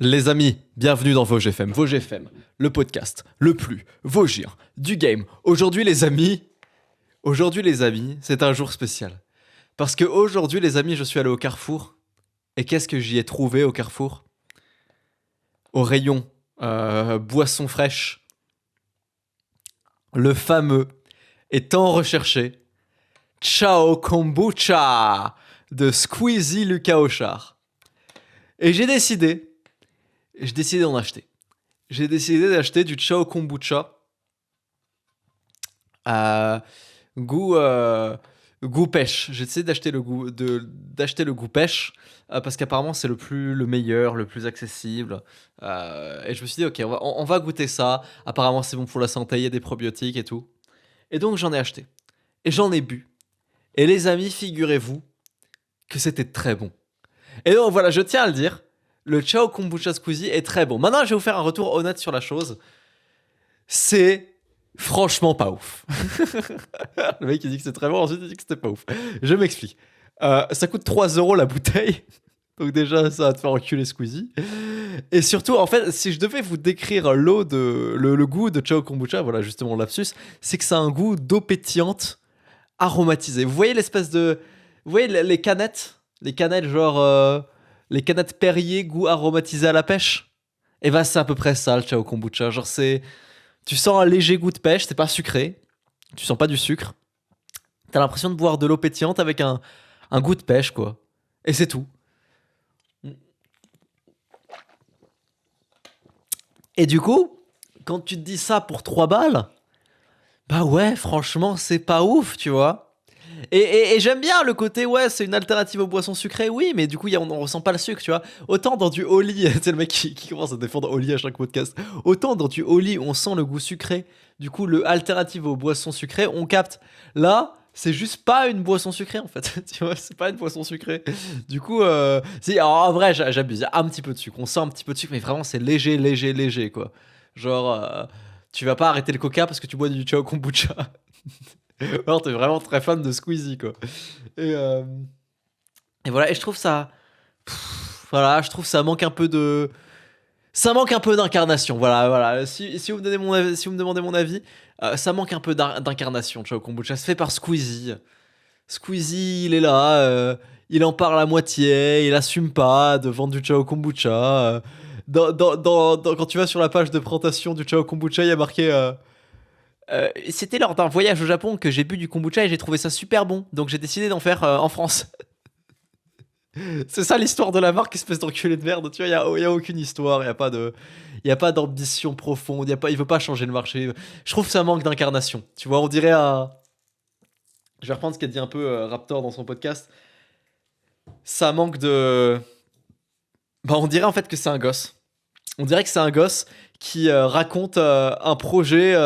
Les amis, bienvenue dans VosGFM. VosGFM, le podcast le plus vosgien du game. Aujourd'hui les amis, c'est un jour spécial. Parce que aujourd'hui les amis, je suis allé au Carrefour. Et qu'est-ce que j'y ai trouvé au Carrefour? Au rayon boissons fraîches, le fameux et tant recherché Ciao Kombucha de Squeezie Lucas Auchard. Et j'ai décidé d'en acheter. J'ai décidé d'acheter du Ciao Kombucha goût, goût pêche. J'ai décidé d'acheter le goût pêche parce qu'apparemment c'est le meilleur, le plus accessible. Et je me suis dit, ok, on va goûter ça. Apparemment c'est bon pour la santé, il y a des probiotiques et tout. Et donc j'en ai acheté. Et j'en ai bu. Et les amis, figurez-vous que c'était très bon. Et donc voilà, je tiens à le dire, le Ciao Kombucha Squeezie est très bon. Maintenant, je vais vous faire un retour honnête sur la chose. C'est franchement pas ouf. Le mec il dit que c'est très bon, ensuite il dit que c'était pas ouf. Je m'explique. Ça coûte 3€ la bouteille. Donc déjà, ça va te faire enculer Squeezie. Et surtout, en fait, si je devais vous décrire le goût de Ciao Kombucha, voilà justement lapsus, c'est que ça a un goût d'eau pétillante aromatisée. Vous voyez l'espèce de... Vous voyez les canettes? Les canettes genre... les canettes Perrier goût aromatisé à la pêche? Et bah c'est à peu près ça le Ciao Kombucha. Genre c'est... Tu sens un léger goût de pêche, c'est pas sucré. Tu sens pas du sucre. T'as l'impression de boire de l'eau pétillante avec un goût de pêche, quoi. Et c'est tout. Et du coup, quand tu te dis ça pour 3 balles, bah ouais, franchement, c'est pas ouf, tu vois. Et j'aime bien le côté, ouais, c'est une alternative aux boissons sucrées, oui, mais du coup, on ressent pas le sucre, tu vois. Autant dans du Oli, c'est le mec qui commence à défendre Oli à chaque podcast. Autant dans du Oli, on sent le goût sucré. Du coup, le alternative aux boissons sucrées, on capte. Là, c'est juste pas une boisson sucrée, en fait. Tu vois, c'est pas une boisson sucrée. Du coup, si, alors, en vrai, j'abuse. Il y a un petit peu de sucre. On sent un petit peu de sucre, mais vraiment, c'est léger, léger, léger, quoi. Genre, tu vas pas arrêter le coca parce que tu bois du Ciao Kombucha. Alors, t'es vraiment très fan de Squeezie, quoi. Et, euh, et voilà, et je trouve ça. Voilà, je trouve ça manque un peu de. Ça manque un peu d'incarnation. Voilà, voilà. Si vous me donnez mon avis, si vous me demandez mon avis, ça manque un peu d'incarnation. Ciao Kombucha, c'est fait par Squeezie. Squeezie, il est là, il en parle à moitié, il assume pas de vendre du Ciao Kombucha. Quand tu vas sur la page de présentation du Ciao Kombucha, il y a marqué. C'était lors d'un voyage au Japon que j'ai bu du kombucha et j'ai trouvé ça super bon. Donc j'ai décidé d'en faire en France. C'est ça l'histoire de la marque, espèce d'enculé de merde. Tu vois, y a aucune histoire, y a pas d'ambition profonde, il veut pas changer le marché. Je trouve que ça manque d'incarnation. Tu vois, on dirait un. Je vais reprendre ce qu'a dit un peu Raptor dans son podcast. Ça manque de. Bah, on dirait en fait que c'est un gosse. On dirait que c'est un gosse qui raconte un projet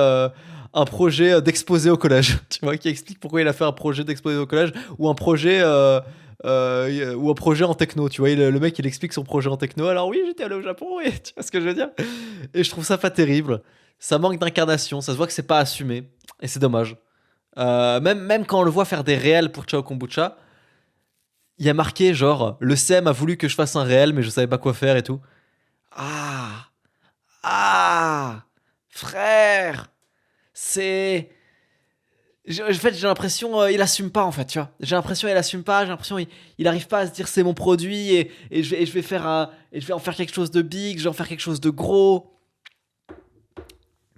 d'exposé au collège. Tu vois, qui explique pourquoi il a fait un projet d'exposé au collège ou un projet en techno. Tu vois, le mec il explique son projet en techno. Alors oui, j'étais allé au Japon, et tu vois ce que je veux dire. Et je trouve ça pas terrible. Ça manque d'incarnation. Ça se voit que c'est pas assumé et c'est dommage. Même quand on le voit faire des réels pour Ciao Kombucha, il y a marqué genre le CM a voulu que je fasse un réel mais je savais pas quoi faire et tout. Ah, ah, frère, c'est. En fait, j'ai l'impression il assume pas en fait, tu vois. J'ai l'impression il assume pas, j'ai l'impression il arrive pas à se dire c'est mon produit et je vais et je vais en faire quelque chose de big, je vais en faire quelque chose de gros.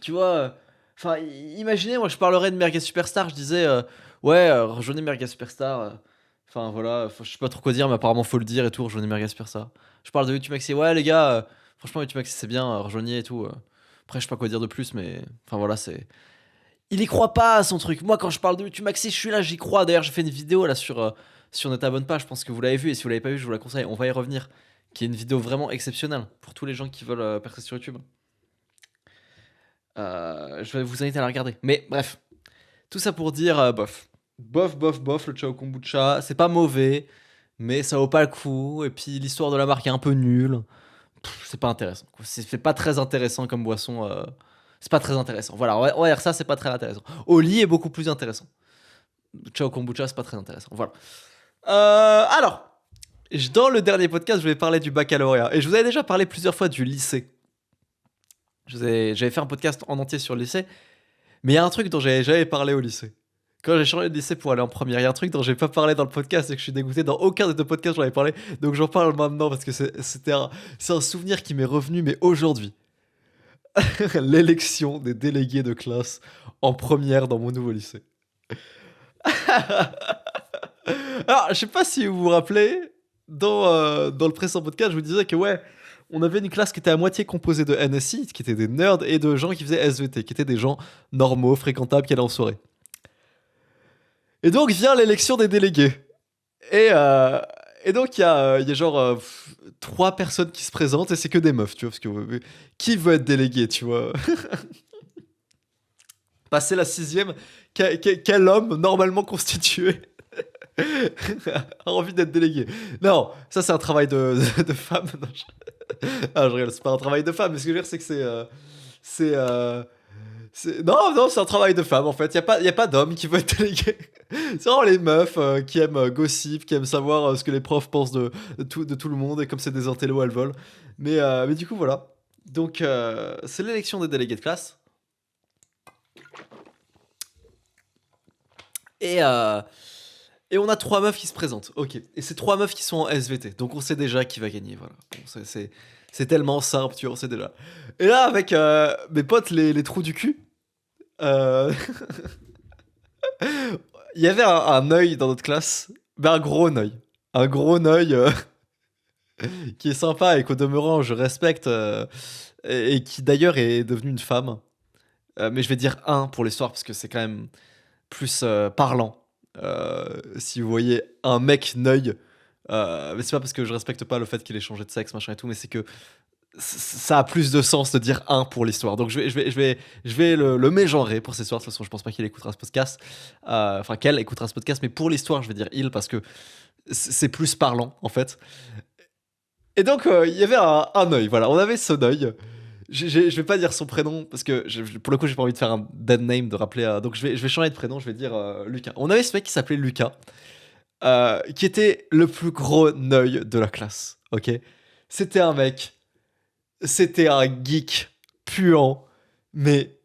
Tu vois. Enfin, imaginez, moi je parlerais de Merguez Superstar, je disais ouais, rejoignez Merguez Superstar. Enfin voilà, je sais pas trop quoi dire, mais apparemment faut le dire et tout, rejoignez Merguez Superstar. Je parle de YouTube Maxi, ouais les gars, franchement YouTube Maxi c'est bien, rejoignez et tout. Après je sais pas quoi dire de plus, mais enfin voilà, c'est. Il y croit pas à son truc. Moi, quand je parle de YouTube Maxi, je suis là, j'y crois. D'ailleurs, j'ai fait une vidéo là sur Ne t'abonne pas. Je pense que vous l'avez vu. Et si vous l'avez pas vu, je vous la conseille. On va y revenir. Qui est une vidéo vraiment exceptionnelle pour tous les gens qui veulent percer sur YouTube. Je vais vous inviter à la regarder. Mais bref, tout ça pour dire bof. Bof, bof, bof, le Ciao Kombucha. C'est pas mauvais, mais ça vaut pas le coup. Et puis l'histoire de la marque est un peu nulle. C'est pas intéressant, quoi. C'est pas très intéressant comme boisson. C'est pas très intéressant. Voilà, on va dire ça, c'est pas très intéressant. Oli est beaucoup plus intéressant. Ciao Kombucha, c'est pas très intéressant. Voilà. Alors, Dans le dernier podcast, je vais parler du baccalauréat. Et je vous avais déjà parlé plusieurs fois du lycée. J'avais fait un podcast en entier sur le lycée. Mais il y a un truc dont j'avais jamais parlé au lycée. Quand j'ai changé de lycée pour aller en première, il y a un truc dont j'ai pas parlé dans le podcast et que je suis dégoûté. Dans aucun des deux podcasts, j'en avais parlé. Donc j'en parle maintenant parce que c'est un souvenir qui m'est revenu, mais aujourd'hui. L'élection des délégués de classe en première dans mon nouveau lycée. Alors, je sais pas si vous vous rappelez, dans le précédent podcast, je vous disais que ouais, on avait une classe qui était à moitié composée de NSI, qui étaient des nerds, et de gens qui faisaient SVT, qui étaient des gens normaux, fréquentables, qui allaient en soirée. Et donc vient l'élection des délégués. Et, euh, et donc il y a genre 3 personnes qui se présentent, et c'est que des meufs, tu vois, parce que qui veut être délégué, tu vois. Passer la sixième, quel homme normalement constitué a envie d'être délégué? Non, ça c'est un travail de femme. Non, je rigole, c'est pas un travail de femme, mais ce que je veux dire c'est que c'est, euh, non, non, c'est un travail de femme en fait. Y a pas d'homme qui veut être délégué. C'est vraiment les meufs qui aiment gossip, qui aiment savoir ce que les profs pensent de tout le monde, et comme c'est des intellos, elles volent. Mais du coup, voilà. Donc, c'est l'élection des délégués de classe. Et, euh, et on a 3 meufs qui se présentent. Ok. Et c'est 3 meufs qui sont en SVT. Donc on sait déjà qui va gagner. Voilà. Bon, c'est tellement simple, tu vois, on sait déjà. Et là, avec mes potes, les trous du cul, euh, il y avait un œil dans notre classe. Ben, un gros œil. Un gros œil qui est sympa et qu'au demeurant, je respecte. Et qui d'ailleurs est devenue une femme. Mais je vais dire un pour l'histoire parce que c'est quand même plus parlant. Si vous voyez un mec neuil, mais c'est pas parce que je respecte pas le fait qu'il ait changé de sexe, machin et tout, mais c'est que ça a plus de sens de dire un pour l'histoire. Donc je vais le mégenrer pour cette histoire. De toute façon, je pense pas qu'il écoutera ce podcast. Enfin, qu'elle écoutera ce podcast, mais pour l'histoire, je vais dire il parce que c'est plus parlant en fait. Et donc, il y avait un œil, voilà, on avait son œil. Je vais pas dire son prénom parce que pour le coup j'ai pas envie de faire un dead name de rappeler donc je vais changer de prénom, je vais dire Lucas. On avait ce mec qui s'appelait Lucas qui était le plus gros neuil de la classe, ok. C'était un mec, c'était un geek puant, mais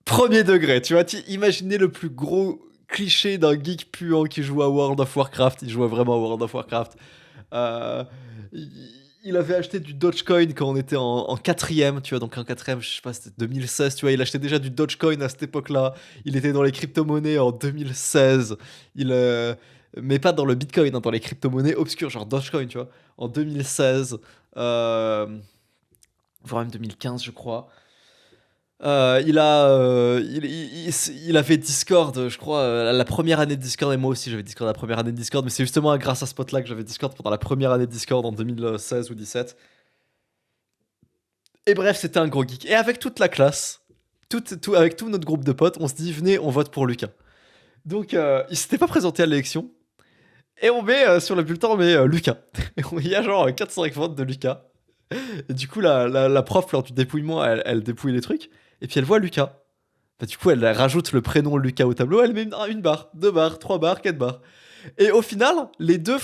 premier degré, tu vois. Imaginez le plus gros cliché d'un geek puant qui joue à World of Warcraft. Il jouait vraiment à World of Warcraft. Euh, il avait acheté du Dogecoin quand on était en quatrième, tu vois. Donc en quatrième, je sais pas, c'était 2016, tu vois. Il achetait déjà du Dogecoin à cette époque-là. Il était dans les crypto-monnaies en 2016. Mais pas dans le Bitcoin, hein, dans les crypto-monnaies obscures, genre Dogecoin, tu vois. En 2016, voire même 2015, je crois. Il a fait Discord, je crois, la première année de Discord, et moi aussi j'avais Discord la première année de Discord, mais c'est justement grâce à ce pote-là que j'avais Discord pendant la première année de Discord en 2016 ou 17. Et bref, c'était un gros geek. Et avec toute la classe, avec tout notre groupe de potes, on se dit, venez, on vote pour Lucas. Donc, il s'était pas présenté à l'élection, et on met sur le bulletin, on met Lucas. Et il y a genre 4-5 votes de Lucas. Et du coup, la prof, lors du dépouillement, elle dépouille les trucs, et puis elle voit Lucas. Bah, du coup, elle rajoute le prénom Lucas au tableau, elle met une barre, 2 barres, 3 barres, 4 barres. Et au final, les deux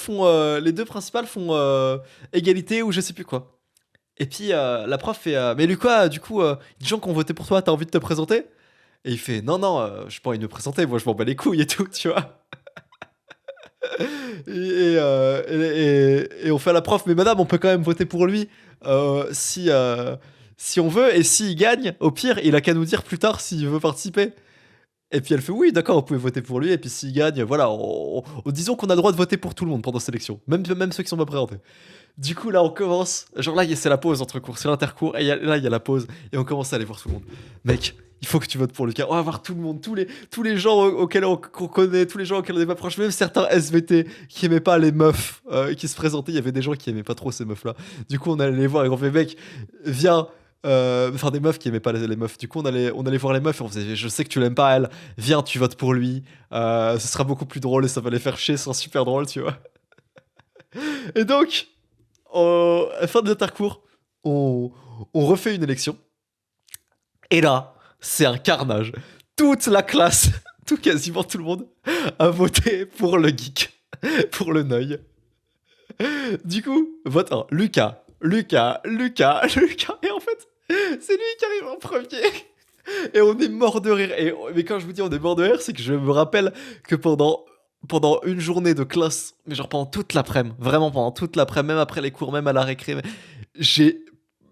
principales font égalité ou je sais plus quoi. Et puis la prof fait mais Lucas, du coup, des gens qui ont voté pour toi, t'as envie de te présenter? Et il fait non, non, je pas envie de me présenter, moi je m'en bats les couilles et tout, tu vois. Et on fait à la prof, mais madame, on peut quand même voter pour lui si on veut, et s'il gagne, au pire, il a qu'à nous dire plus tard s'il veut participer. Et puis elle fait oui, d'accord, vous pouvez voter pour lui, et puis s'il gagne, voilà, disons qu'on a le droit de voter pour tout le monde pendant cette élection, même ceux qui sont pas présentés. Du coup, là, on commence, genre là, c'est la pause entre cours, c'est l'intercours, et là, il y a la pause, et on commence à aller voir tout le monde. Mec, il faut que tu votes pour Lucas. On va voir tout le monde, tous les gens auxquels qu'on connaît, tous les gens auxquels on est pas proche, même certains SVT qui aimaient pas les meufs qui se présentaient. Il y avait des gens qui aimaient pas trop ces meufs-là. Du coup, on allait les voir et on fait, mec, viens. Enfin, des meufs qui aimaient pas les meufs. Du coup, on allait voir les meufs et on faisait, je sais que tu l'aimes pas, elle. Viens, tu votes pour lui. Ce sera beaucoup plus drôle et ça va les faire chier, ce sera super drôle, tu vois. Et donc, à la fin de l'intercours, on refait une élection. Et là, c'est un carnage. Toute la classe, quasiment tout le monde, a voté pour le geek, pour le neuil. Du coup, vote 1. Lucas. Lucas. Lucas. Lucas. Et en fait, c'est lui qui arrive en premier. Et on est mort de rire. Mais quand je vous dis on est mort de rire, c'est que je me rappelle que pendant une journée de classe, mais genre pendant toute l'après-midi, vraiment pendant toute l'après-midi, même après les cours, même à la récré, j'ai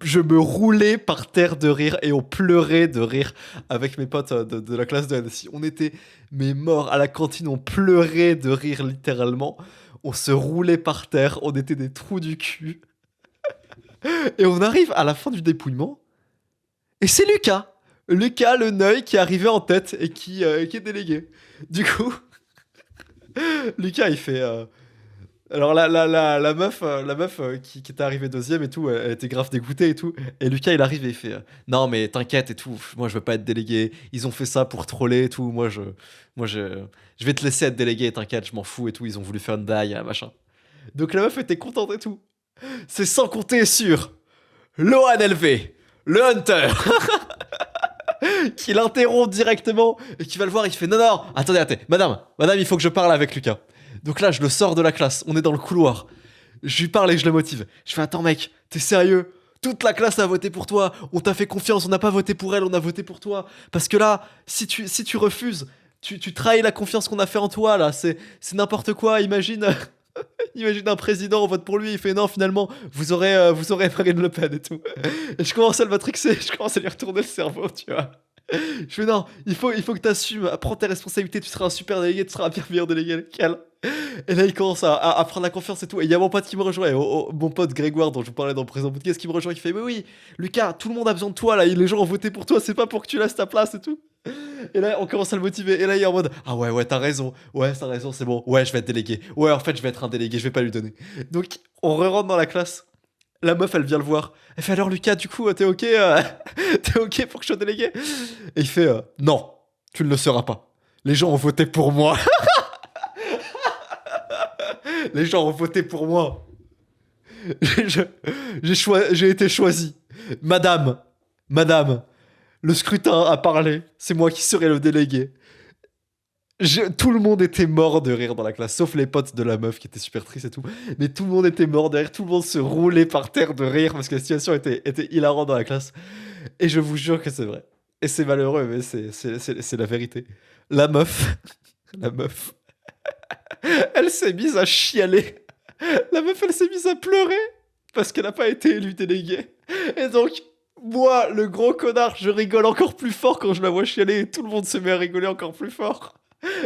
je me roulais par terre de rire et on pleurait de rire avec mes potes de la classe de NSI. On était mais morts à la cantine, on pleurait de rire littéralement. On se roulait par terre, on était des trous du cul. Et on arrive à la fin du dépouillement et c'est Lucas. Lucas le Neuil qui est arrivé en tête et qui est délégué. Du coup, Lucas il fait alors la meuf qui était arrivée deuxième et tout, elle était grave dégoûtée et tout. Et Lucas il arrive et il fait non mais t'inquiète et tout, moi je veux pas être délégué. Ils ont fait ça pour troller et tout. Je vais te laisser être délégué, t'inquiète, je m'en fous et tout. Ils ont voulu faire une bague, machin. Donc la meuf était contente et tout. C'est sans compter sur l'ONLV, le Hunter, qui l'interrompt directement et qui va le voir. Il fait non, non, attendez, madame, il faut que je parle avec Lucas. Donc là, je le sors de la classe, on est dans le couloir. Je lui parle et je le motive. Je fais attends, mec, t'es sérieux? Toute la classe a voté pour toi, on t'a fait confiance, on n'a pas voté pour elle, on a voté pour toi. Parce que là, si tu refuses, tu trahis la confiance qu'on a fait en toi, là, c'est n'importe quoi, imagine. Imagine un président, on vote pour lui, il fait non, finalement, vous aurez Marine Le Pen et tout. Et je commence à le matrixer, je commence à lui retourner le cerveau, tu vois. Je fais non, il faut que t'assumes, prends tes responsabilités, tu seras un super délégué, tu seras un bien meilleur délégué, lequel. Et là, il commence à prendre la confiance et tout. Et il y a mon pote qui me rejoint, mon pote Grégoire, dont je vous parlais dans le présent podcast, qui me rejoint, qui fait mais oui, Lucas, tout le monde a besoin de toi, là, les gens ont voté pour toi, c'est pas pour que tu laisses ta place et tout. Et là, on commence à le motiver. Et là, il est en mode ah ouais, t'as raison. Ouais, t'as raison, c'est bon. Ouais, je vais être délégué. Ouais, en fait, je vais être un délégué, je vais pas lui donner. Donc, on re-rentre dans la classe. La meuf, elle vient le voir. Elle fait alors, Lucas, du coup, t'es ok t'es ok pour que je sois délégué? Et il fait non, tu ne le seras pas. Les gens ont voté pour moi. Les gens ont voté pour moi. Je- j'ai été choisi. Madame, madame, le scrutin a parlé. C'est moi qui serai le délégué. Tout le monde était mort de rire dans la classe, sauf les potes de la meuf qui étaient super tristes et tout. Mais tout le monde était mort de rire, tout le monde se roulait par terre de rire parce que la situation était hilarante dans la classe. Et je vous jure que c'est vrai. Et c'est malheureux, mais c'est la vérité. La meuf, la meuf, elle s'est mise à chialer. La meuf, elle s'est mise à pleurer parce qu'elle n'a pas été élue déléguée. Et donc, moi, le gros connard, je rigole encore plus fort quand je la vois chialer et tout le monde se met à rigoler encore plus fort.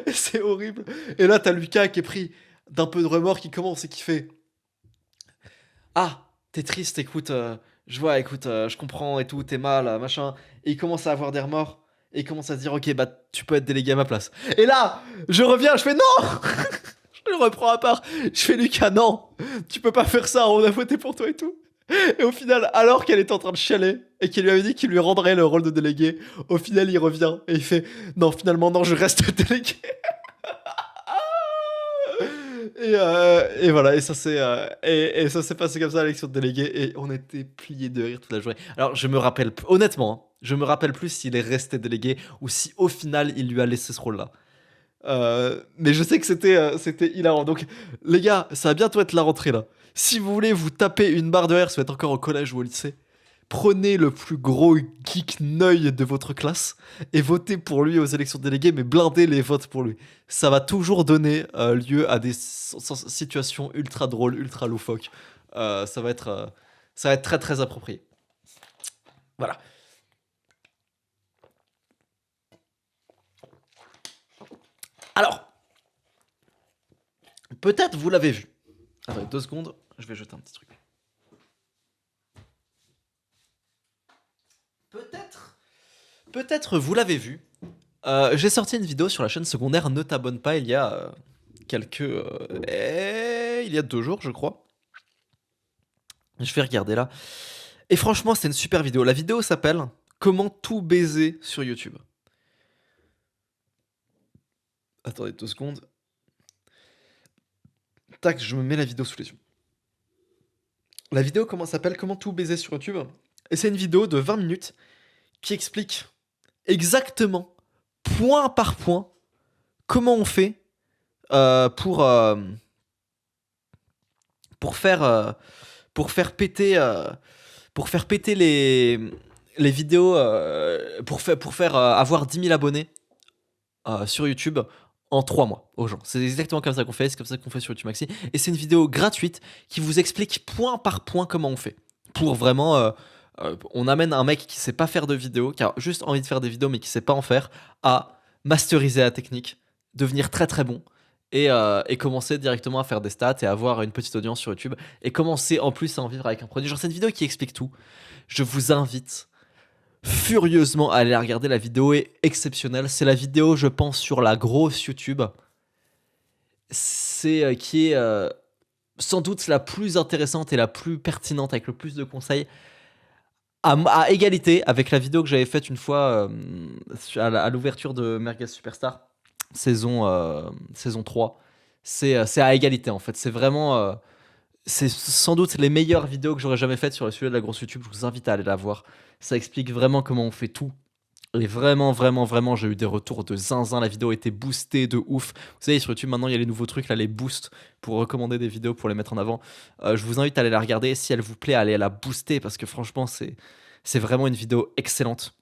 Et c'est horrible. Et là, t'as Lucas qui est pris d'un peu de remords qui commence et qui fait ah, t'es triste, écoute, je vois, écoute, je comprends et tout, t'es mal, machin. Et il commence à avoir des remords. Et il commence à se dire ok, bah tu peux être délégué à ma place. Et là, je reviens, je fais non. Je le reprends à part. Je fais Lucas, non, tu peux pas faire ça, on a voté pour toi et tout. Et au final, alors qu'elle était en train de chialer et qu'il lui avait dit qu'il lui rendrait le rôle de délégué, au final, il revient et il fait non, finalement, non, je reste délégué. Et voilà, et ça s'est passé comme ça à l'élection de délégué et on était pliés de rire toute la journée. Alors je me rappelle, honnêtement, hein, je me rappelle plus s'il est resté délégué ou si au final il lui a laissé ce rôle-là. Mais je sais que c'était hilarant. Donc les gars, ça va bientôt être la rentrée là. Si vous voulez vous taper une barre de rire, si vous êtes encore au collège ou au lycée, prenez le plus gros geek neuil de votre classe et votez pour lui aux élections déléguées, mais blindez les votes pour lui. Ça va toujours donner lieu à des situations ultra drôles, ultra loufoques. Ça va être très très approprié. Voilà. Alors, peut-être vous l'avez vu. Attendez 2 secondes, je vais jeter un petit truc. Peut-être vous l'avez vu. J'ai sorti une vidéo sur la chaîne secondaire Ne t'abonne pas il y a il y a 2 jours, je crois. Je vais regarder là. Et franchement, c'est une super vidéo. La vidéo s'appelle Comment tout baiser sur YouTube. Attendez 2 secondes. Tac, je me mets la vidéo sous les yeux. La vidéo s'appelle Comment tout baiser sur YouTube. Et c'est une vidéo de 20 minutes qui explique exactement, point par point, comment on fait pour pour faire, pour faire péter, les vidéos, pour faire avoir 10 000 abonnés sur YouTube en 3 mois aux gens. C'est exactement comme ça qu'on fait, c'est comme ça qu'on fait sur YouTube Maxi. Et c'est une vidéo gratuite qui vous explique point par point comment on fait. Pour vraiment, on amène un mec qui sait pas faire de vidéo, qui a juste envie de faire des vidéos mais qui sait pas en faire, à masteriser la technique, devenir très très bon. Et commencer directement à faire des stats et avoir une petite audience sur YouTube et commencer en plus à en vivre avec un produit. Genre cette vidéo qui explique tout, je vous invite furieusement à aller la regarder. La vidéo est exceptionnelle. C'est la vidéo, je pense, sur la grosse YouTube. C'est qui est sans doute la plus intéressante et la plus pertinente avec le plus de conseils à égalité avec la vidéo que j'avais faite une fois à l'ouverture de Merguez Superstar saison 3. C'est à égalité en fait. C'est vraiment c'est sans doute les meilleures vidéos que j'aurais jamais faites sur le sujet de la grosse YouTube. Je vous invite à aller la voir. Ça explique vraiment comment on fait tout. Et vraiment, vraiment, vraiment, j'ai eu des retours de zinzin. La vidéo était boostée de ouf. Vous savez, sur YouTube, maintenant, il y a les nouveaux trucs, là, les boosts, pour recommander des vidéos, pour les mettre en avant. Je vous invite à aller la regarder. Si elle vous plaît, allez la booster, parce que franchement, c'est vraiment une vidéo excellente.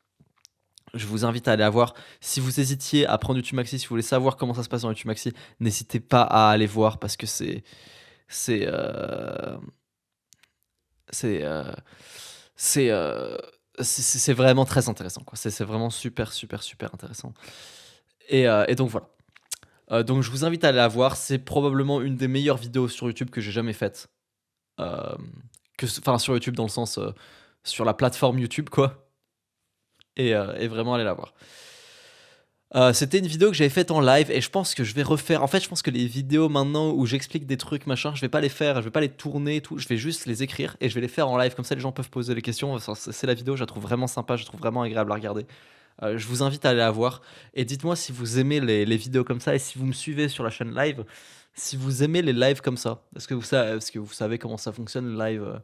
Je vous invite à aller la voir. Si vous hésitiez à prendre YouTube Maxi, si vous voulez savoir comment ça se passe dans YouTube Maxi, n'hésitez pas à aller voir, parce que c'est c'est c'est c'est vraiment très intéressant quoi. C'est vraiment super super super intéressant et donc voilà. Donc je vous invite à aller la voir. C'est probablement une des meilleures vidéos sur YouTube que j'ai jamais faites. Euh, enfin sur YouTube dans le sens sur la plateforme YouTube quoi. Et vraiment aller la voir. C'était une vidéo que j'avais faite en live et je pense que je vais refaire. En fait, je pense que les vidéos maintenant où j'explique des trucs machin, je vais pas les faire, je vais pas les tourner et tout. Je vais juste les écrire et je vais les faire en live comme ça les gens peuvent poser les questions. Enfin, c'est la vidéo, je la trouve vraiment sympa, je la trouve vraiment agréable à regarder. Je vous invite à aller la voir et dites-moi si vous aimez les vidéos comme ça et si vous me suivez sur la chaîne live, si vous aimez les lives comme ça. Est-ce que vous savez comment ça fonctionne le live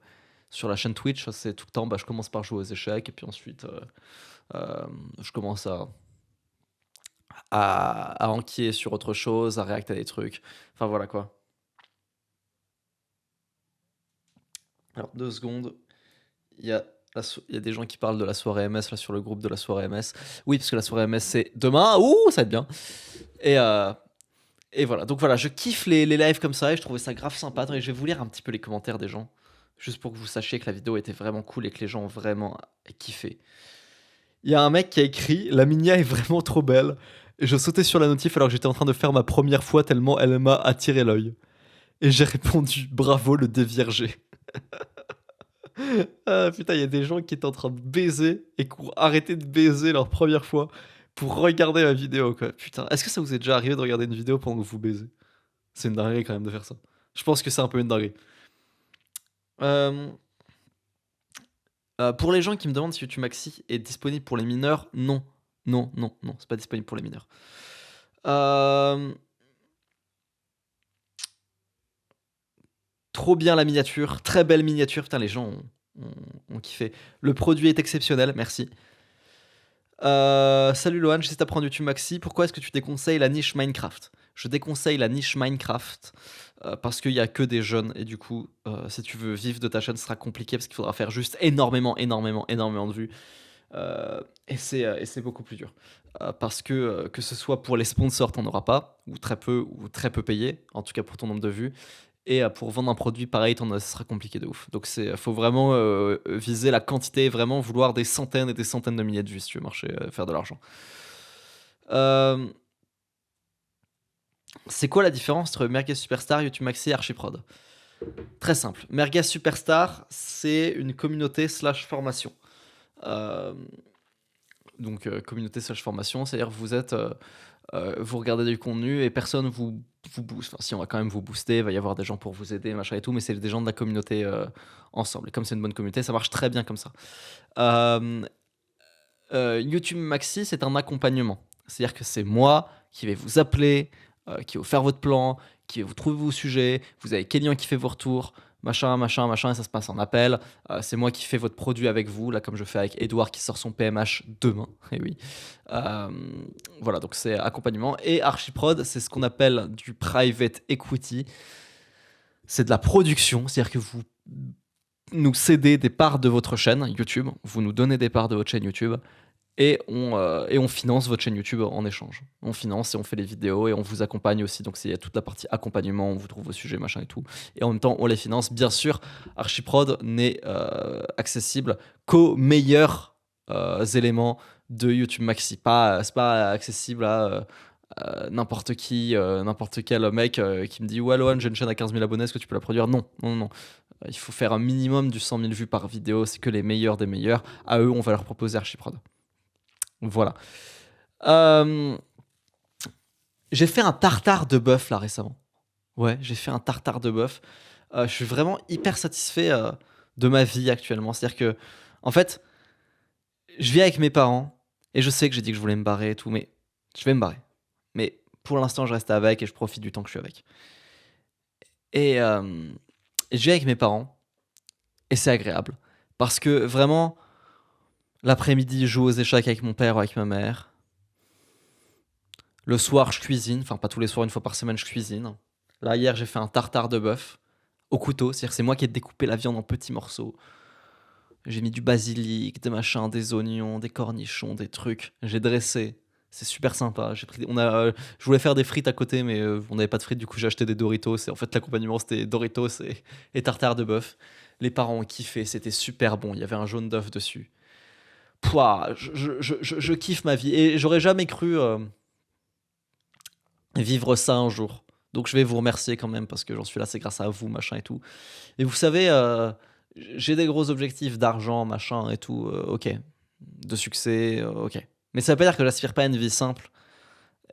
sur la chaîne Twitch? C'est tout le temps, je commence par jouer aux échecs et puis ensuite je commence à enquiller sur autre chose, à réacter à des trucs. Enfin voilà quoi. Alors 2 secondes, il y a, il y a des gens qui parlent de la soirée MS là sur le groupe de la soirée MS. Oui, parce que la soirée MS c'est demain. Ouh, ça va être bien. Et, euh, et voilà, donc voilà, je kiffe les lives comme ça et je trouvais ça grave sympa. Attendez, je vais vous lire un petit peu les commentaires des gens. Juste pour que vous sachiez que la vidéo était vraiment cool et que les gens ont vraiment kiffé. Il y a un mec qui a écrit La Minia est vraiment trop belle. Et je sautais sur la notif alors que j'étais en train de faire ma première fois tellement elle m'a attiré l'œil. Et j'ai répondu bravo le déviergé. Ah putain, il y a des gens qui étaient en train de baiser et qui ont arrêté de baiser leur première fois pour regarder ma vidéo quoi. Putain, est-ce que ça vous est déjà arrivé de regarder une vidéo pendant que vous baisez? C'est une dinguerie quand même de faire ça. Je pense que c'est un peu une dinguerie. Euh, pour les gens qui me demandent si YouTube Maxi est disponible pour les mineurs, non. Non, non, non, c'est pas disponible pour les mineurs. Euh, Trop bien la miniature, très belle miniature. Putain, les gens ont kiffé. Le produit est exceptionnel, merci. Salut Lohan, j'essaie d'apprendre YouTube Maxi. Pourquoi est-ce que tu déconseilles la niche Minecraft? Je déconseille la niche Minecraft parce qu'il y a que des jeunes et du coup, si tu veux vivre de ta chaîne, ce sera compliqué parce qu'il faudra faire juste énormément, énormément, énormément de vues. Et c'est beaucoup plus dur. Parce que ce soit pour les sponsors, t'en auras pas, ou très peu payé, en tout cas pour ton nombre de vues. Et pour vendre un produit pareil, ce sera compliqué de ouf. Donc faut vraiment viser la quantité, vraiment vouloir des centaines et des centaines de milliers de vues si tu veux marcher, faire de l'argent. Euh, c'est quoi la différence entre Merguez Superstar, YouTube Maxi et Archiprod? Très simple. Merguez Superstar, c'est une communauté slash formation. Euh, donc communauté slash formation, c'est-à-dire que vous regardez du contenu et personne vous booste. Enfin, si on va quand même vous booster, il va y avoir des gens pour vous aider, machin et tout, mais c'est des gens de la communauté ensemble. Et comme c'est une bonne communauté, ça marche très bien comme ça. Euh, YouTube Maxi, c'est un accompagnement. C'est-à-dire que c'est moi qui vais vous appeler, qui vais vous faire votre plan, qui vais vous trouver vos sujets, vous avez Kélian qui fait vos retours, machin, machin, machin, et ça se passe en appel. C'est moi qui fais votre produit avec vous, là, comme je fais avec Edouard qui sort son PMH demain. Et oui. Euh, voilà, donc c'est accompagnement. Et Archiprod, c'est ce qu'on appelle du private equity. c'est de la production, c'est-à-dire que vous nous cédez des parts de votre chaîne YouTube, vous nous donnez des parts de votre chaîne YouTube, et on finance votre chaîne YouTube en échange. On finance et on fait les vidéos et on vous accompagne aussi. Donc, il y a toute la partie accompagnement, on vous trouve vos sujets, machin et tout. Et en même temps, on les finance. Bien sûr, Archiprod n'est accessible qu'aux meilleurs éléments de YouTube Maxi. C'est pas accessible à n'importe qui, n'importe quel mec qui me dit ouais, Lohan, j'ai une chaîne à 15 000 abonnés, est-ce que tu peux la produire? Non, non, non, non. Il faut faire un minimum du 100 000 vues par vidéo. C'est que les meilleurs des meilleurs. À eux, on va leur proposer Archiprod. Voilà. Euh, j'ai fait un tartare de bœuf là récemment. Ouais, j'ai fait un tartare de bœuf. Je suis vraiment hyper satisfait de ma vie actuellement. C'est-à-dire que, en fait, je vis avec mes parents et je sais que j'ai dit que je voulais me barrer et tout, mais je vais me barrer. Mais pour l'instant, je reste avec et je profite du temps que je suis avec. Et je vis avec mes parents et c'est agréable. Parce que vraiment, l'après-midi, je joue aux échecs avec mon père ou avec ma mère. Le soir, je cuisine. Enfin, pas tous les soirs, une fois par semaine, je cuisine. Là, hier, j'ai fait un tartare de bœuf au couteau. C'est-à-dire que c'est moi qui ai découpé la viande en petits morceaux. J'ai mis du basilic, des machins, des oignons, des cornichons, des trucs. J'ai dressé. C'est super sympa. Je voulais faire des frites à côté, mais on n'avait pas de frites. Du coup, j'ai acheté des Doritos. Et en fait, l'accompagnement, c'était Doritos et tartare de bœuf. Les parents ont kiffé. C'était super bon. Il y avait un jaune d'œuf dessus. Pouah, je kiffe ma vie. Et j'aurais jamais cru vivre ça un jour. Donc je vais vous remercier quand même parce que j'en suis là, c'est grâce à vous, machin et tout. Et vous savez, j'ai des gros objectifs d'argent, machin et tout, ok. De succès, ok. Mais ça veut pas dire que j'aspire pas à une vie simple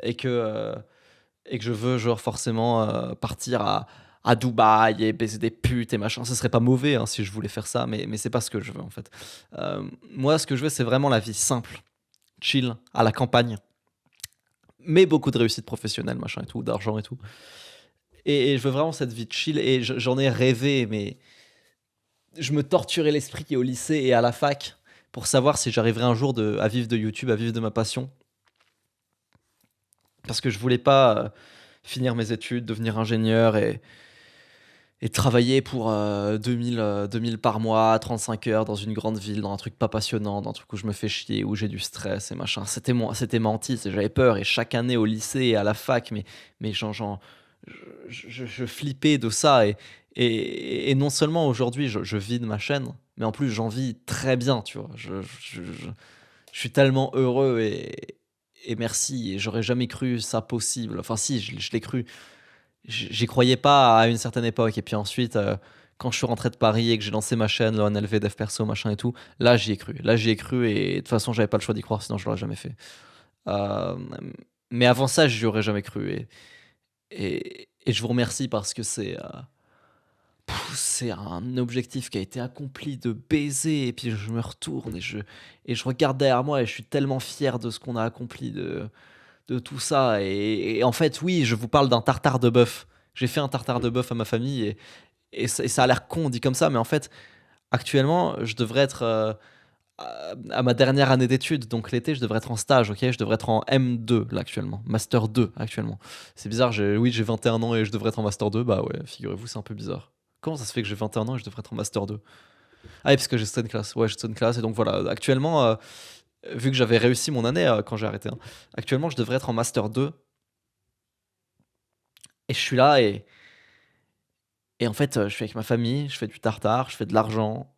et que je veux genre forcément partir à Dubaï et baiser des putes et machin. Ce serait pas mauvais hein, si je voulais faire ça, mais c'est pas ce que je veux en fait. Moi, ce que je veux, c'est vraiment la vie simple, chill, à la campagne, mais beaucoup de réussite professionnelle, machin et tout, d'argent et tout. Et je veux vraiment cette vie de chill. Et j'en ai rêvé, mais je me torturais l'esprit au lycée et à la fac pour savoir si j'arriverais un jour à vivre de YouTube, à vivre de ma passion. Parce que je voulais pas finir mes études, devenir ingénieur et travailler pour 2000 par mois, 35 heures dans une grande ville, dans un truc pas passionnant, dans un truc où je me fais chier, où j'ai du stress et machin. C'était menti, j'avais peur. Et chaque année au lycée et à la fac, mais je flippais de ça. Et non seulement aujourd'hui, je vis de ma chaîne, mais en plus, j'en vis très bien, tu vois. Je suis tellement heureux et merci. Et j'aurais jamais cru ça possible. Enfin, si, je l'ai cru. J'y croyais pas à une certaine époque. Et puis ensuite, quand je suis rentré de Paris et que j'ai lancé ma chaîne, le NLV, Dev Perso, machin et tout, là, j'y ai cru. Là, j'y ai cru et de toute façon, j'avais pas le choix d'y croire, sinon je l'aurais jamais fait. Euh, mais avant ça, j'y aurais jamais cru. Et je vous remercie parce que c'est un objectif qui a été accompli de baiser. Et puis je me retourne et je regarde derrière moi et je suis tellement fier de ce qu'on a accompli de tout ça. Et en fait, oui, je vous parle d'un tartare de bœuf. J'ai fait un tartare de bœuf à ma famille et ça a l'air con dit comme ça, mais en fait, actuellement, je devrais être à ma dernière année d'études. Donc l'été, je devrais être en stage, ok? Je devrais être en M2 là actuellement, Master 2 actuellement. C'est bizarre, oui, j'ai 21 ans et je devrais être en Master 2. Bah ouais, figurez-vous, c'est un peu bizarre. Comment ça se fait que j'ai 21 ans et je devrais être en Master 2? Ah oui, parce que j'ai sauté une classe. Ouais, j'ai sauté une classe. Et donc voilà, actuellement, vu que j'avais réussi mon année quand j'ai arrêté, hein, actuellement, je devrais être en Master 2. Et je suis là et en fait, je suis avec ma famille, je fais du tartare, je fais de l'argent.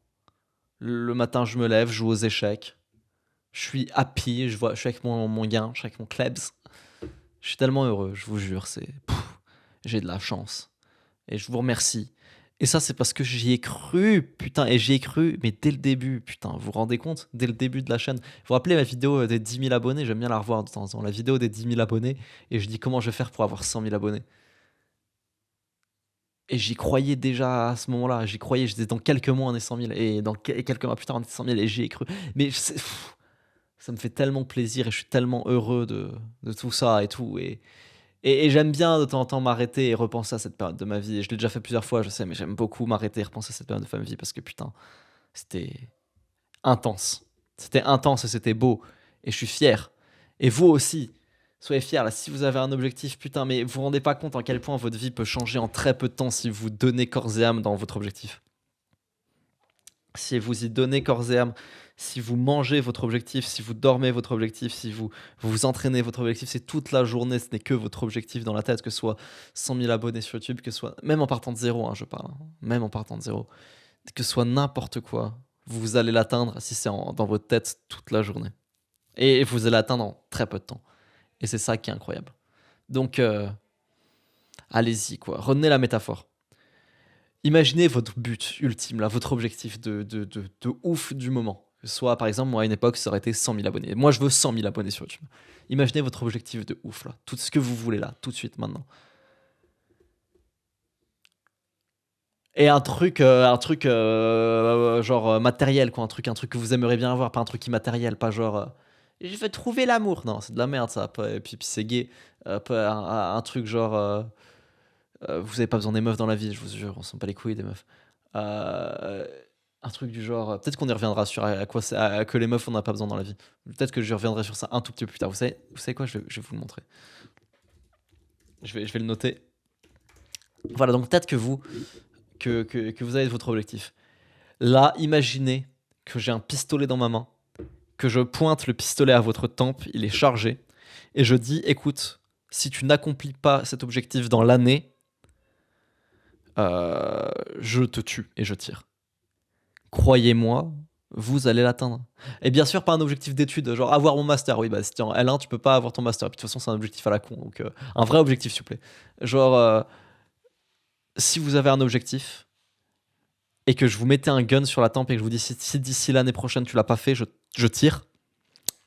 Le matin, je me lève, je joue aux échecs. Je suis happy, je suis avec mon gain, je suis avec mon klebs. Je suis tellement heureux, je vous jure, j'ai de la chance. Et je vous remercie. Et ça, c'est parce que j'y ai cru, putain. Et j'y ai cru, mais dès le début, putain. Vous vous rendez compte? Dès le début de la chaîne. Vous vous rappelez ma vidéo des 10 000 abonnés? J'aime bien la revoir de temps en temps. La vidéo des 10 000 abonnés. Et je dis comment je vais faire pour avoir 100 000 abonnés. Et j'y croyais déjà à ce moment-là. J'y croyais. Je disais dans quelques mois, on est 100 000. Et dans quelques mois plus tard, on est 100 000. Et j'y ai cru. Mais ça me fait tellement plaisir et je suis tellement heureux de tout ça et tout. Et j'aime bien de temps en temps m'arrêter et repenser à cette période de ma vie. Et je l'ai déjà fait plusieurs fois, je sais, mais j'aime beaucoup m'arrêter et repenser à cette période de ma vie parce que putain, c'était intense. C'était intense et c'était beau. Et je suis fier. Et vous aussi, Soyez fiers là, si vous avez un objectif, putain, mais vous vous rendez pas compte à quel point votre vie peut changer en très peu de temps si vous donnez corps et âme dans votre objectif. Si vous y donnez corps et âme, si vous mangez votre objectif, si vous dormez votre objectif, si vous vous entraînez votre objectif, c'est toute la journée, ce n'est que votre objectif dans la tête, que ce soit 100 000 abonnés sur YouTube, que ce soit, même en partant de zéro, hein, je parle, hein, même en partant de zéro, que ce soit n'importe quoi, vous allez l'atteindre si c'est dans votre tête toute la journée. Et vous allez l'atteindre en très peu de temps. Et c'est ça qui est incroyable. Donc, allez-y, quoi. Retenez la métaphore. Imaginez votre but ultime, là, votre objectif de ouf du moment. Soit, par exemple, moi, à une époque, ça aurait été 100 000 abonnés. Moi, je veux 100 000 abonnés sur YouTube. Imaginez votre objectif de ouf, là. Tout ce que vous voulez, là, tout de suite, maintenant. Et genre matériel, quoi. Un truc que vous aimeriez bien avoir, pas un truc immatériel, pas genre je vais trouver l'amour. Non, c'est de la merde, ça. Et puis c'est gay. Pas un truc genre vous avez pas besoin des meufs dans la vie, je vous jure, on s'en bat les couilles des meufs. Euh, un truc du genre, peut-être qu'on y reviendra sur à quoi que les meufs on n'a pas besoin dans la vie. Peut-être que je reviendrai sur ça un tout petit peu plus tard. Vous savez quoi, je vais vous le montrer. Je vais le noter. Voilà, donc peut-être que vous avez votre objectif. Là, imaginez que j'ai un pistolet dans ma main, que je pointe le pistolet à votre tempe, il est chargé, et je dis, écoute, si tu n'accomplis pas cet objectif dans l'année, je te tue et je tire. Croyez-moi, vous allez l'atteindre. Et bien sûr, pas un objectif d'étude, genre avoir mon master. Oui, bah si t'es en L1, tu peux pas avoir ton master. Puis, de toute façon, c'est un objectif à la con, donc un vrai objectif, s'il vous plaît. Genre, si vous avez un objectif et que je vous mettais un gun sur la tempe et que je vous dis si d'ici l'année prochaine tu l'as pas fait, je tire,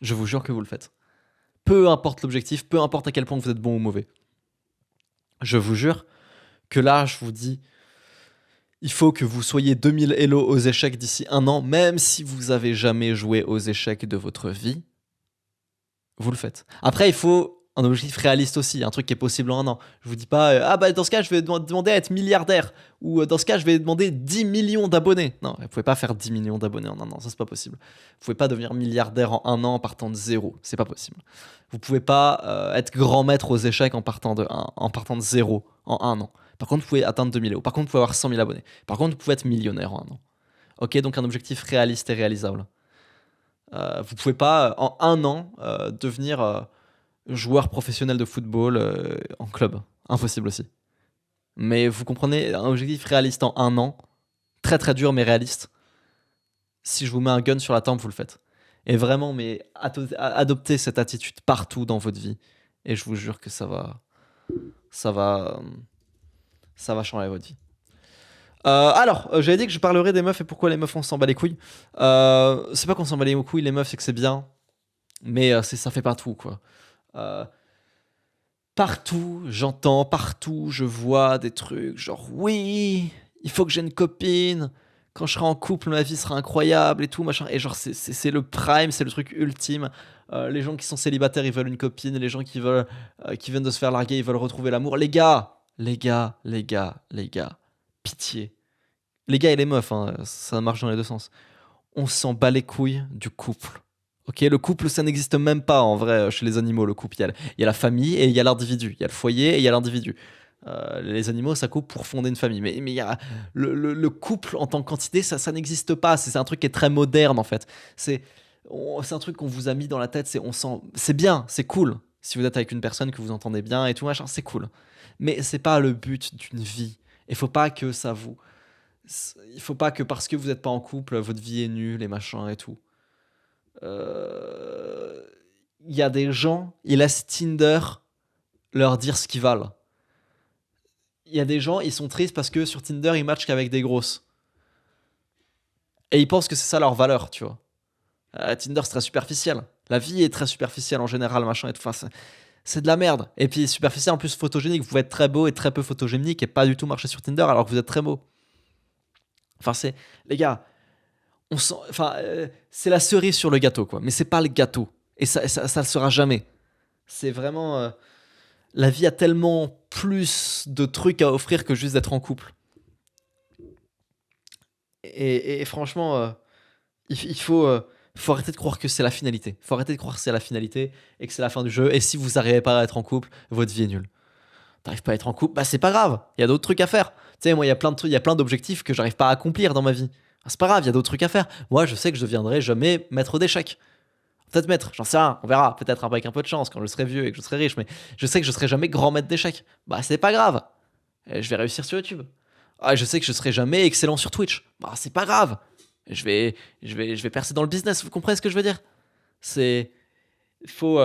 je vous jure que vous le faites. Peu importe l'objectif, peu importe à quel point vous êtes bon ou mauvais. Je vous jure que là, je vous dis, il faut que vous soyez 2000 Elo aux échecs d'ici un an, même si vous avez jamais joué aux échecs de votre vie, vous le faites. Après, il faut un objectif réaliste aussi, un truc qui est possible en un an. Je vous dis pas, ah bah dans ce cas, je vais demander à être milliardaire, ou dans ce cas, je vais demander 10 millions d'abonnés. Non, vous pouvez pas faire 10 millions d'abonnés en un an, ça c'est pas possible. Vous pouvez pas devenir milliardaire en un an en partant de zéro, c'est pas possible. Vous pouvez pas être grand maître aux échecs en partant de zéro en un an. Par contre, vous pouvez atteindre 2000 euros. Par contre, vous pouvez avoir 100 000 abonnés. Par contre, vous pouvez être millionnaire en un an. Ok, donc un objectif réaliste et réalisable. Vous pouvez pas en un an devenir joueur professionnel de football en club. Impossible aussi. Mais vous comprenez, un objectif réaliste en un an, très très dur mais réaliste. Si je vous mets un gun sur la tempe, vous le faites. Et vraiment, mais adoptez cette attitude partout dans votre vie. Et je vous jure que ça va changer votre vie. Alors, j'avais dit que je parlerais des meufs et pourquoi les meufs on s'en bat les couilles. C'est pas qu'on s'en bat les couilles, les meufs, c'est que c'est bien. Mais ça fait partout, quoi. Partout, j'entends, partout, je vois des trucs genre oui, il faut que j'ai une copine. Quand je serai en couple, ma vie sera incroyable et tout, machin. Et genre, c'est le prime, c'est le truc ultime. Les gens qui sont célibataires, ils veulent une copine. Les gens qui viennent de se faire larguer, ils veulent retrouver l'amour. Les gars, pitié. Les gars et les meufs, hein, ça marche dans les deux sens. On s'en bat les couilles du couple. Ok, le couple, ça n'existe même pas en vrai chez les animaux. Le couple, il y a la famille et il y a l'individu. Il y a le foyer et il y a l'individu. Les animaux, ça coupe pour fonder une famille. Mais il y a le couple en tant qu'entité, ça n'existe pas. C'est un truc qui est très moderne en fait. C'est un truc qu'on vous a mis dans la tête. C'est bien, c'est cool. Si vous êtes avec une personne que vous entendez bien et tout machin, c'est cool. Mais c'est pas le but d'une vie. Il faut pas que ça vous. Il faut pas que parce que vous n'êtes pas en couple, votre vie est nulle et machin et tout. Il y a des gens, ils laissent Tinder leur dire ce qu'ils valent. Il y a des gens, ils sont tristes parce que sur Tinder, ils matchent qu'avec des grosses. Et ils pensent que c'est ça leur valeur, tu vois. Tinder, c'est très superficiel. La vie est très superficielle en général, machin et tout. Enfin, c'est de la merde. Et puis superficiel, en plus photogénique. Vous pouvez être très beau et très peu photogénique et pas du tout marcher sur Tinder alors que vous êtes très beau. Enfin, les gars, c'est la cerise sur le gâteau, quoi. Mais c'est pas le gâteau. Et ça le sera jamais. C'est vraiment. La vie a tellement plus de trucs à offrir que juste d'être en couple. Et franchement, il faut. Faut arrêter de croire que c'est la finalité. Faut arrêter de croire que c'est la finalité et que c'est la fin du jeu. Et si vous n'arrivez pas à être en couple, votre vie est nulle. T'arrives pas à être en couple, bah c'est pas grave. Il y a d'autres trucs à faire. Tu sais, moi, il y a plein de trucs, il y a plein d'objectifs que j'arrive pas à accomplir dans ma vie. Ah, c'est pas grave, il y a d'autres trucs à faire. Moi, je sais que je deviendrai jamais maître d'échecs. Peut-être maître, j'en sais rien, on verra. Peut-être avec un peu de chance quand je serai vieux et que je serai riche. Mais je sais que je serai jamais grand maître d'échecs. Bah c'est pas grave. Et je vais réussir sur YouTube. Ah, je sais que je serai jamais excellent sur Twitch. Bah c'est pas grave. Je vais percer dans le business. Vous comprenez ce que je veux dire? C'est faut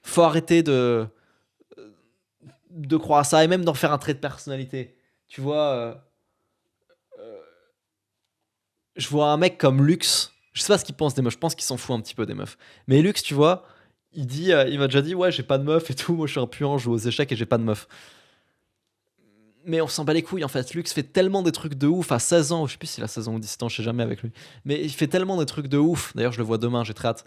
faut arrêter de croire à ça et même d'en faire un trait de personnalité. Tu vois, je vois un mec comme Lux. Je sais pas ce qu'il pense des meufs. Je pense qu'il s'en fout un petit peu des meufs. Mais Lux, tu vois, il m'a déjà dit ouais j'ai pas de meuf et tout. Moi je suis un puant, je joue aux échecs et j'ai pas de meuf. Mais on s'en bat les couilles en fait. Lux fait tellement des trucs de ouf à 16 ans. Je sais plus s'il a 16 ans ou 17 ans, je sais jamais avec lui. Mais il fait tellement des trucs de ouf. D'ailleurs, je le vois demain, j'ai très hâte.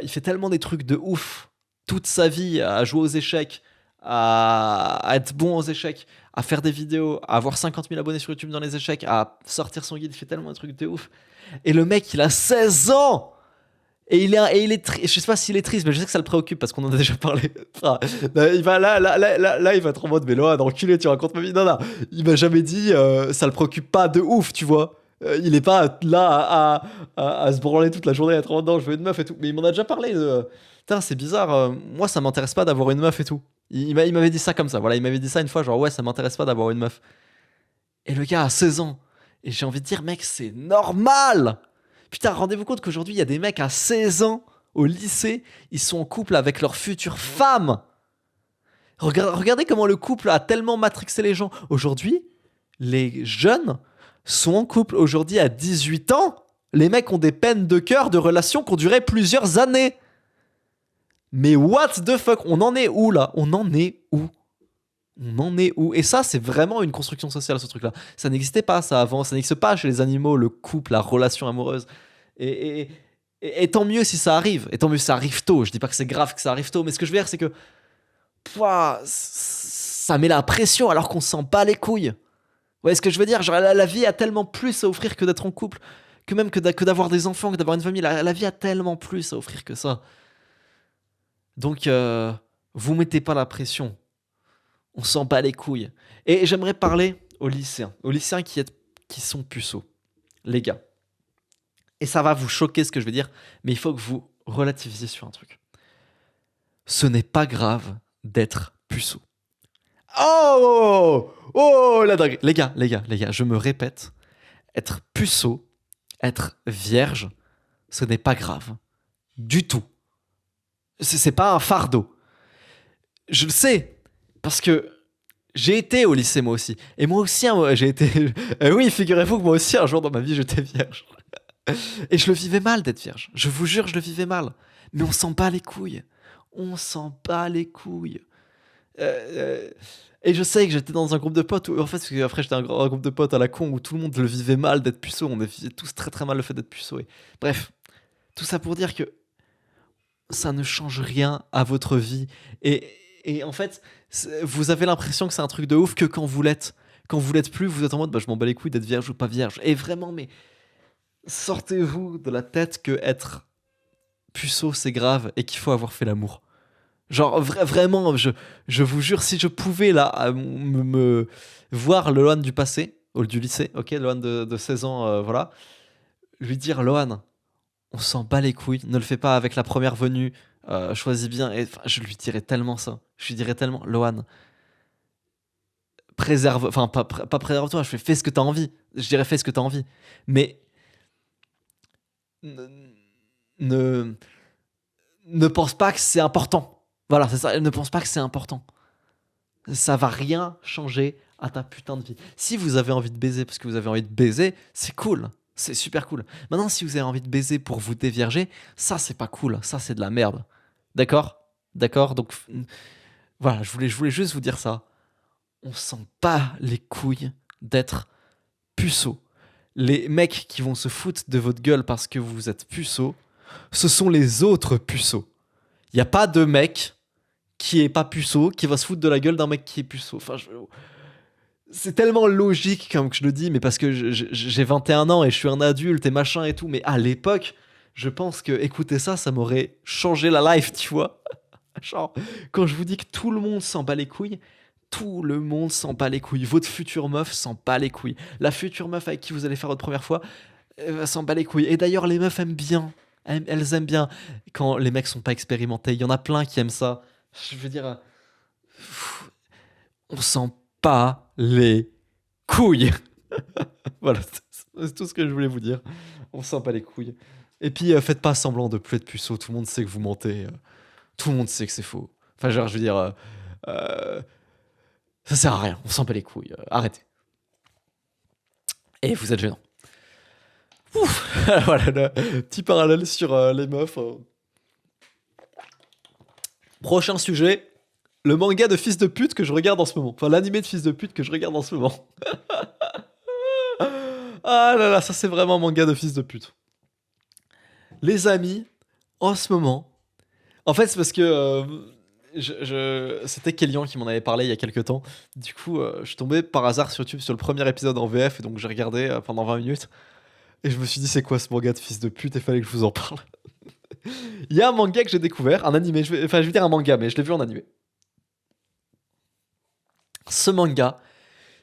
Il fait tellement des trucs de ouf toute sa vie à jouer aux échecs, à être bon aux échecs, à faire des vidéos, à avoir 50 000 abonnés sur YouTube dans les échecs, à sortir son guide. Il fait tellement de trucs de ouf. Et le mec, il a 16 ans! Je sais pas s'il est triste, mais je sais que ça le préoccupe parce qu'on en a déjà parlé. Enfin, il va là, il va être en mode, mais Lohan, enculé, tu racontes ma vie. Non, non, il m'a jamais dit, ça le préoccupe pas de ouf, tu vois. Il est pas là à se branler toute la journée, à être en mode, non, je veux une meuf et tout. Mais il m'en a déjà parlé. Putain, c'est bizarre. Moi, ça m'intéresse pas d'avoir une meuf et tout. Il m'avait dit ça comme ça. Voilà, il m'avait dit ça une fois, genre, ouais, ça m'intéresse pas d'avoir une meuf. Et le gars a 16 ans. Et j'ai envie de dire, mec, c'est normal! Putain, rendez-vous compte qu'aujourd'hui, il y a des mecs à 16 ans au lycée, ils sont en couple avec leur future femme. Regardez comment le couple a tellement matrixé les gens. Aujourd'hui, les jeunes sont en couple. Aujourd'hui, à 18 ans, les mecs ont des peines de cœur de relations qui ont duré plusieurs années. Mais what the fuck? On en est où là? On en est où? On en est où? Et ça, c'est vraiment une construction sociale, ce truc-là. Ça n'existait pas, ça, avant. Ça n'existe pas chez les animaux, le couple, la relation amoureuse. Et, et, et tant mieux si ça arrive. Et tant mieux si ça arrive tôt. Je dis pas que c'est grave que ça arrive tôt, mais ce que je veux dire, c'est que pouah, ça met la pression alors qu'on s'en bat les couilles. Vous voyez ce que je veux dire? Genre, la vie a tellement plus à offrir que d'être en couple, que même que d'avoir des enfants, que d'avoir une famille. La vie a tellement plus à offrir que ça. Donc, vous mettez pas la pression. On s'en bat les couilles. Et j'aimerais parler aux lycéens qui sont puceaux. Les gars. Et ça va vous choquer ce que je vais dire, mais il faut que vous relativisiez sur un truc. Ce n'est pas grave d'être puceau. Oh! Oh la dingue! Les gars, je me répète, être puceau, être vierge, ce n'est pas grave. Du tout. C'est pas un fardeau. Je le sais, parce que j'ai été au lycée moi aussi. Et moi aussi, hein, j'ai été... oui, figurez-vous que moi aussi, un jour dans ma vie, j'étais vierge. Et je le vivais mal d'être vierge. Je vous jure, je le vivais mal. Mais on s'en bat les couilles. On s'en bat les couilles. Et je sais que j'étais dans un groupe de potes où, en fait, parce que après j'étais un groupe de potes à la con où tout le monde le vivait mal d'être puceau. On vivait tous très très mal le fait d'être puceau. Et... Bref, tout ça pour dire que ça ne change rien à votre vie. Et en fait, vous avez l'impression que c'est un truc de ouf que quand vous l'êtes. Quand vous l'êtes plus, vous êtes en mode bah, je m'en bats les couilles d'être vierge ou pas vierge. Et vraiment, mais sortez-vous de la tête que être puceau c'est grave et qu'il faut avoir fait l'amour. Genre vraiment, je vous jure, si je pouvais là me voir le Lohan du passé, du lycée, ok, Lohan de 16 ans, voilà, lui dire Lohan, on s'en bat les couilles, ne le fais pas avec la première venue, choisis bien. Et je lui dirais tellement ça. Je lui dirais tellement, Lohan, préserve, enfin pas préserve-toi, je fais ce que t'as envie. Je dirais fais ce que t'as envie. Mais ne, ne pense pas que c'est important. Voilà, c'est ça. Ne pense pas que c'est important. Ça va rien changer à ta putain de vie. Si vous avez envie de baiser parce que vous avez envie de baiser, c'est cool. C'est super cool. Maintenant, si vous avez envie de baiser pour vous dévierger, ça, c'est pas cool. Ça, c'est de la merde. D'accord? D'accord? Donc, voilà, je voulais juste vous dire ça. On sent pas les couilles d'être puceau. Les mecs qui vont se foutre de votre gueule parce que vous êtes puceau, ce sont les autres puceaux. Il n'y a pas de mec qui est pas puceau qui va se foutre de la gueule d'un mec qui est puceau. Enfin, c'est tellement logique comme que je le dis, mais parce que j'ai 21 ans et je suis un adulte et machin et tout. Mais à l'époque, je pense que écouter ça, ça m'aurait changé la life, tu vois. Genre, quand je vous dis que tout le monde s'en bat les couilles, tout le monde s'en bat les couilles. Votre future meuf s'en bat les couilles. La future meuf avec qui vous allez faire votre première fois, elle va s'en bat les couilles. Et d'ailleurs, les meufs aiment bien. Elles aiment bien quand les mecs sont pas expérimentés. Il y en a plein qui aiment ça. Je veux dire, on s'en bat les couilles. Voilà, c'est tout ce que je voulais vous dire. On s'en bat les couilles. Et puis, faites pas semblant de plus être puceau. Tout le monde sait que vous mentez. Tout le monde sait que c'est faux. Enfin, genre, je veux dire, euh, ça sert à rien. On s'en bat les couilles. Arrêtez. Et vous êtes gênant. Ouf. Voilà, le petit parallèle sur les meufs. Prochain sujet. Le manga de fils de pute que je regarde en ce moment. Enfin, l'animé de fils de pute que je regarde en ce moment. Ah là là, ça c'est vraiment un manga de fils de pute. Les amis, en ce moment. En fait, c'est parce que c'était Kélian qui m'en avait parlé il y a quelques temps. Du coup, je suis tombé par hasard sur YouTube sur le premier épisode en VF et donc j'ai regardé pendant 20 minutes. Et je me suis dit, c'est quoi ce manga de fils de pute? Et fallait que je vous en parle. Il y a un manga que j'ai découvert, un animé. Enfin, je vais dire un manga, mais je l'ai vu en animé. Ce manga,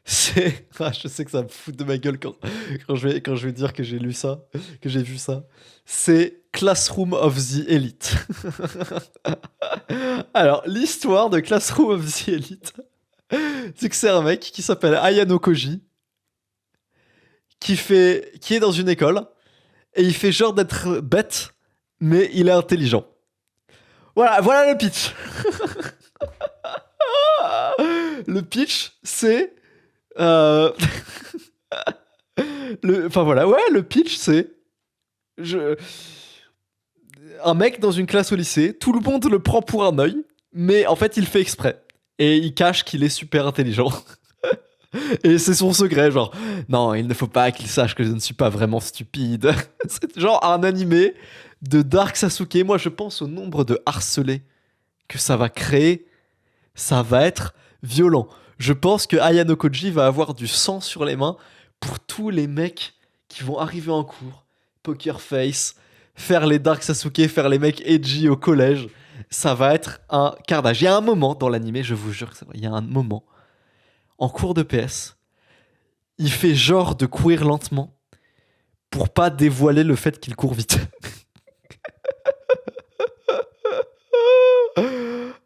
c'est. Ah, je sais que ça me fout de ma gueule quand je vais dire que j'ai lu ça, que j'ai vu ça. C'est Classroom of the Elite. Alors, l'histoire de Classroom of the Elite, c'est que c'est un mec qui s'appelle Ayano Koji, qui est dans une école, et il fait genre d'être bête, mais il est intelligent. Voilà le pitch. Le pitch, c'est... euh, Enfin voilà, ouais, le pitch, c'est... Je... Un mec dans une classe au lycée, tout le monde le prend pour un œil, mais en fait, il fait exprès. Et il cache qu'il est super intelligent. Et c'est son secret, genre, non, il ne faut pas qu'il sache que je ne suis pas vraiment stupide. C'est genre un animé de Dark Sasuke. Moi, je pense au nombre de harcelés que ça va créer. Ça va être violent. Je pense que Ayano Koji va avoir du sang sur les mains pour tous les mecs qui vont arriver en cours, poker face, faire les Dark Sasuke, faire les mecs edgy au collège. Ça va être un carnage. Il y a un moment dans l'animé, je vous jure que c'est vrai, il y a un moment, en cours de PS, il fait genre de courir lentement pour pas dévoiler le fait qu'il court vite.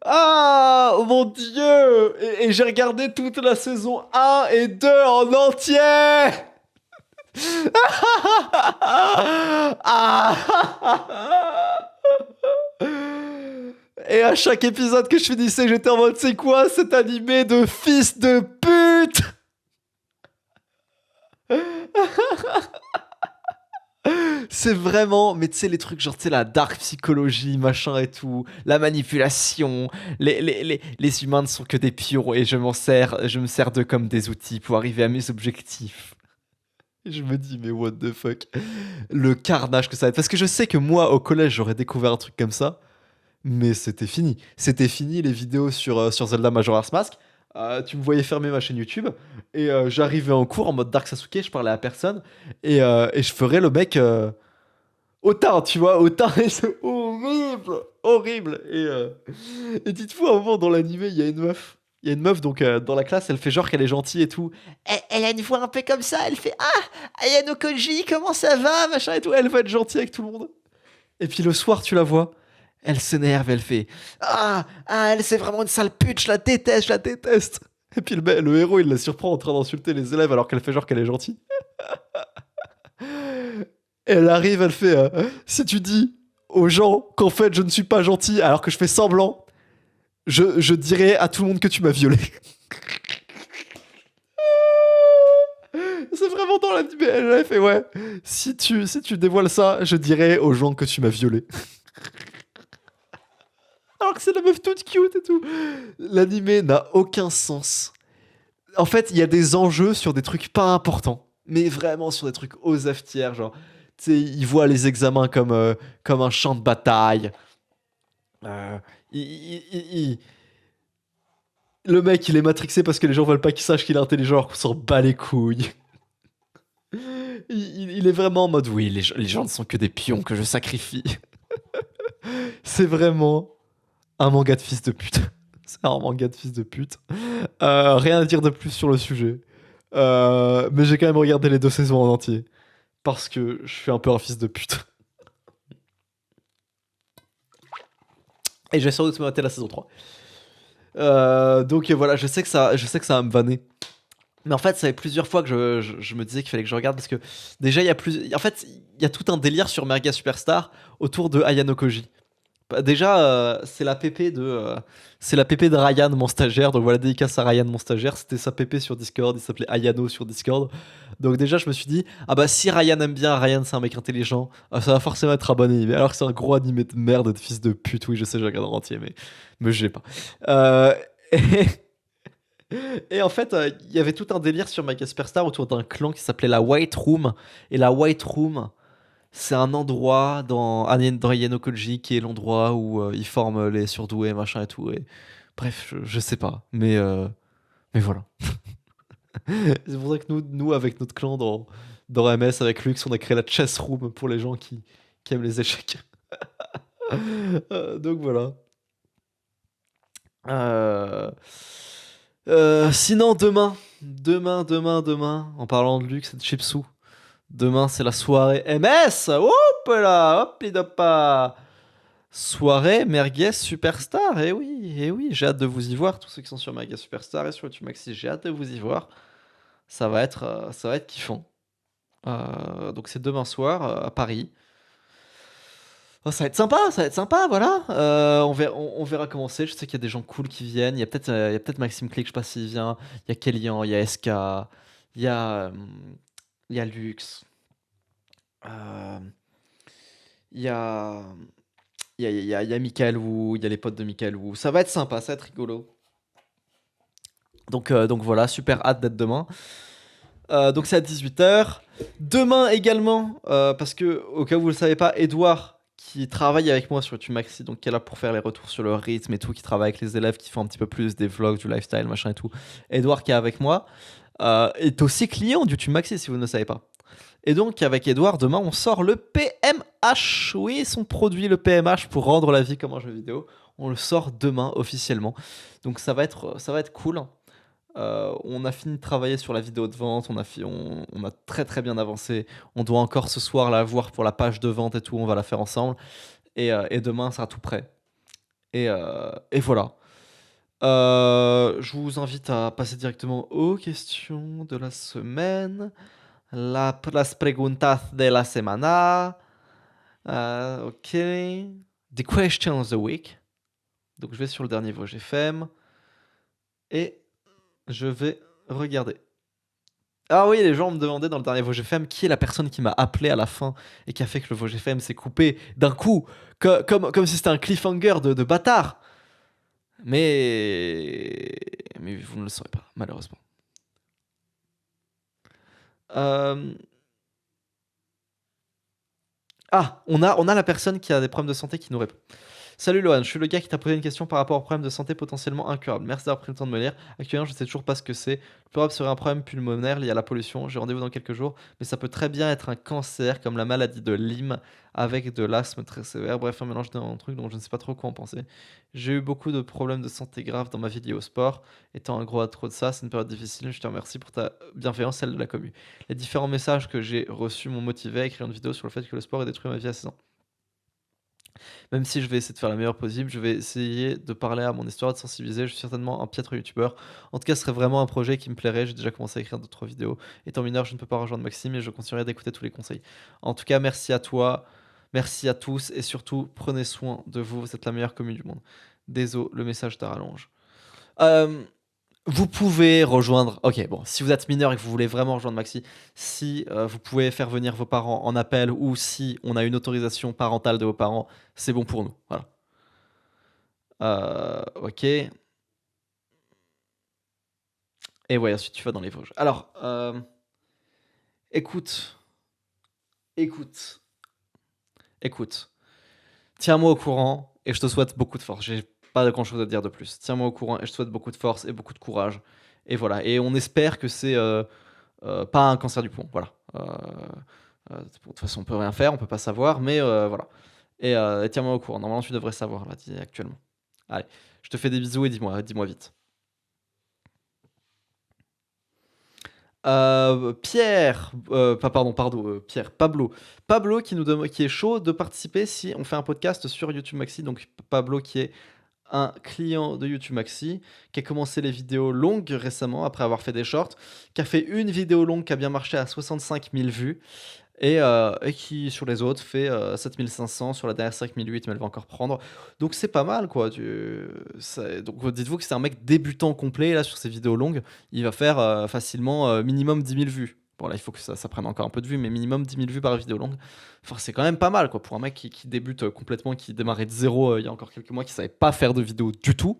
Ah, oh mon dieu! Et j'ai regardé toute la saison 1 et 2 en entier! Ah. Et à chaque épisode que je finissais, j'étais en mode, c'est quoi cet animé de fils de pute? C'est vraiment, mais tu sais, les trucs genre, tu sais, la dark psychologie, machin et tout, la manipulation, les humains ne sont que des pions et je me sers d'eux comme des outils pour arriver à mes objectifs. Et je me dis, mais what the fuck? Le carnage que ça va être. Parce que je sais que moi, au collège, j'aurais découvert un truc comme ça, mais c'était fini. C'était fini les vidéos sur Zelda Majora's Mask. Tu me voyais fermer ma chaîne YouTube et j'arrivais en cours en mode Dark Sasuke, je parlais à personne et je ferais le mec autant, tu vois, autant et c'est horrible, horrible. Et dites-vous, à un moment dans l'animé, il y a une meuf. Il y a une meuf, donc dans la classe, elle fait genre qu'elle est gentille et tout. Elle a une voix un peu comme ça, elle fait Ah, Ayano Koji, comment ça va, machin et tout. Elle va être gentille avec tout le monde. Et puis le soir, tu la vois, elle s'énerve, elle fait elle c'est vraiment une sale pute, je la déteste, je la déteste. Et puis le héros, il la surprend en train d'insulter les élèves alors qu'elle fait genre qu'elle est gentille. Et elle arrive, elle fait si tu dis aux gens qu'en fait je ne suis pas gentil alors que je fais semblant, je dirai à tout le monde que tu m'as violé. C'est vraiment dans l'anime. Elle a fait ouais. Si tu dévoiles ça, je dirai aux gens que tu m'as violé. Alors que c'est la meuf toute cute et tout. L'animé n'a aucun sens. En fait, il y a des enjeux sur des trucs pas importants, mais vraiment sur des trucs aux aftières, genre, tu sais, ils voient les examens comme un champ de bataille. Euh, ils, ils- ils- Le mec, il est matrixé parce que les gens veulent pas qu'il sache qu'il est intelligent alors qu'on s'en bat les couilles. Il est vraiment en mode oui, les gens ne sont que des pions que je sacrifie. C'est vraiment un manga de fils de pute. C'est un manga de fils de pute. Rien à dire de plus sur le sujet. Mais j'ai quand même regardé les 2 saisons en entier. Parce que je suis un peu un fils de pute. Et j'ai sans doute maté la saison 3. Donc voilà, je sais que ça va me vanner. Mais en fait, ça fait plusieurs fois que je me disais qu'il fallait que je regarde parce que déjà, en fait, il y a tout un délire sur Merga Superstar autour de Ayano Koji. Bah, déjà, c'est la pépé de Ryan, mon stagiaire. Donc voilà, dédicace à Ryan, mon stagiaire. C'était sa pépé sur Discord. Il s'appelait Ayano sur Discord. Donc déjà, je me suis dit, ah bah si Ryan aime bien, Ryan c'est un mec intelligent, ça va forcément être un bon animé. Alors que c'est un gros animé de merde, de fils de pute. Oui, je sais, je regarde en entier, mais je l'ai pas. Euh, et, et en fait, il y avait tout un délire sur Mega Superstar autour d'un clan qui s'appelait la White Room. Et la White Room, c'est un endroit dans Yanokoji qui est l'endroit où ils forment les surdoués, machin et tout. Et, bref, je sais pas. Mais voilà. C'est pour ça que nous avec notre clan dans MS, avec Lux, on a créé la chess room pour les gens qui aiment les échecs. Donc voilà. Euh, Sinon, demain, en parlant de Lux et de Chipsou, demain c'est la soirée MS. Hop là, hop pas. Soirée Merguez Superstar. Eh oui, j'ai hâte de vous y voir. Tous ceux qui sont sur Merguez Superstar et sur YouTube Maxi, j'ai hâte de vous y voir. Ça va être kiffant. Donc c'est demain soir à Paris. Oh, ça va être sympa, voilà. On verra comment c'est. Je sais qu'il y a des gens cool qui viennent. Il y a peut-être Maxime Click, je sais pas s'il vient. Il y a Kélian, il y a SK, il y a, il y a Lux, euh, il y a, il y a Michael Wu, il y a les potes de Michael Wu. Ça va être sympa, ça va être rigolo. Donc voilà, super hâte d'être demain. Donc c'est à 18h. Demain également, parce que au cas où vous ne le savez pas, Edouard, qui travaille avec moi sur YouTube Maxi, donc qui est là pour faire les retours sur le rythme et tout, qui travaille avec les élèves, qui font un petit peu plus des vlogs, du lifestyle, machin et tout. Edouard qui est avec moi, est aussi client de YouTube Maxi, si vous ne le savez pas. Et donc avec Edouard, demain, on sort le PMH. Oui, son produit, le PMH, pour rendre la vie comme un jeu vidéo. On le sort demain officiellement. Donc ça va être cool. On a fini de travailler sur la vidéo de vente, on a très très bien avancé. On doit encore ce soir la voir pour la page de vente et tout, on va la faire ensemble. Et demain, ça sera tout prêt. Et voilà. Je vous invite à passer directement aux questions de la semaine. Las preguntas de la semana. Ok. The questions of the week. Donc je vais sur le dernier VOGFM. Et je vais regarder. Ah oui, les gens me demandaient dans le dernier VOGFM qui est la personne qui m'a appelé à la fin et qui a fait que le VOGFM s'est coupé d'un coup, comme si c'était un cliffhanger de bâtard. Mais vous ne le saurez pas, malheureusement. Euh, Ah, on a la personne qui a des problèmes de santé qui nous répond. Salut Lohan, je suis le gars qui t'a posé une question par rapport aux problèmes de santé potentiellement incurables. Merci d'avoir pris le temps de me lire. Actuellement, je ne sais toujours pas ce que c'est. Le plus probable serait un problème pulmonaire lié à la pollution. J'ai rendez-vous dans quelques jours, mais ça peut très bien être un cancer comme la maladie de Lyme avec de l'asthme très sévère. Bref, un mélange d'un truc dont je ne sais pas trop quoi en penser. J'ai eu beaucoup de problèmes de santé graves dans ma vie liée au sport. Étant un gros accro de ça, c'est une période difficile. Je te remercie pour ta bienveillance, celle de la commu. Les différents messages que j'ai reçus m'ont motivé à écrire une vidéo sur le fait que le sport ait détruit ma vie à 16 ans. Même si je vais essayer de faire la meilleure possible, je vais essayer de parler à mon histoire, de sensibiliser. Je suis certainement un piètre youtubeur. En tout cas, ce serait vraiment un projet qui me plairait. J'ai déjà commencé à écrire d'autres vidéos. Étant mineur, je ne peux pas rejoindre Maxime et je continuerai d'écouter tous les conseils. En tout cas, merci à toi, merci à tous et surtout, prenez soin de vous. Vous êtes la meilleure commune du monde. Désolé, le message te rallonge. Euh, Vous pouvez rejoindre. Ok, bon, si vous êtes mineur et que vous voulez vraiment rejoindre Maxi, si vous pouvez faire venir vos parents en appel ou si on a une autorisation parentale de vos parents, c'est bon pour nous. Voilà. Ok. Et ouais, ensuite tu vas dans les Vosges. Alors, écoute, écoute, écoute. Tiens-moi au courant et je te souhaite beaucoup de force. J'ai pas grand chose à te dire de plus. Tiens-moi au courant et je te souhaite beaucoup de force et beaucoup de courage. Et voilà. Et on espère que c'est pas un cancer du poumon. Voilà. De toute façon, on peut rien faire, on peut pas savoir, mais voilà. Et tiens-moi au courant. Normalement, tu devrais savoir là, actuellement. Allez, je te fais des bisous et dis-moi vite. Pierre, Pierre, Pablo qui est chaud de participer si on fait un podcast sur YouTube Maxi. Donc Pablo qui est un client de YouTube Maxi, qui a commencé les vidéos longues récemment après avoir fait des shorts, qui a fait une vidéo longue qui a bien marché à 65 000 vues et qui sur les autres fait 7 500, sur la dernière 5 800, mais elle va encore prendre. Donc c'est pas mal quoi. Donc dites-vous que c'est un mec débutant complet là sur ses vidéos longues. Il va faire facilement minimum 10 000 vues. Bon là il faut que ça prenne encore un peu de vues, mais minimum 10 000 vues par vidéo longue. Enfin c'est quand même pas mal quoi pour un mec qui débute complètement, qui démarrait de zéro il y a encore quelques mois, qui savait pas faire de vidéo du tout.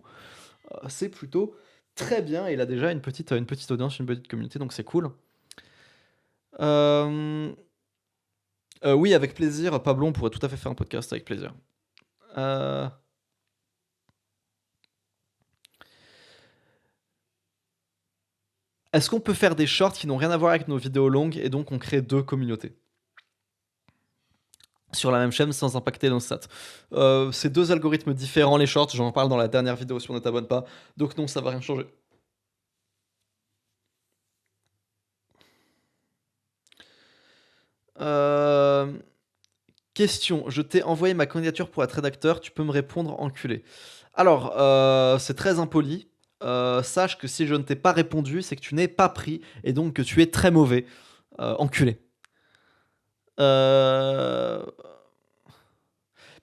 C'est plutôt très bien et il a déjà une petite audience, une petite communauté, donc c'est cool. Euh, oui, avec plaisir. Pablo, on pourrait tout à fait faire un podcast avec plaisir. Euh, Est-ce qu'on peut faire des shorts qui n'ont rien à voir avec nos vidéos longues et donc on crée deux communautés sur la même chaîne sans impacter nos stats? C'est deux algorithmes différents, les shorts. J'en parle dans la dernière vidéo si on ne t'abonne pas. Donc non, ça va rien changer. Euh, Question. Je t'ai envoyé ma candidature pour être rédacteur. Tu peux me répondre, enculé. Alors, c'est très impoli. Sache que si je ne t'ai pas répondu, c'est que tu n'es pas pris et donc que tu es très mauvais. Enculé. Euh,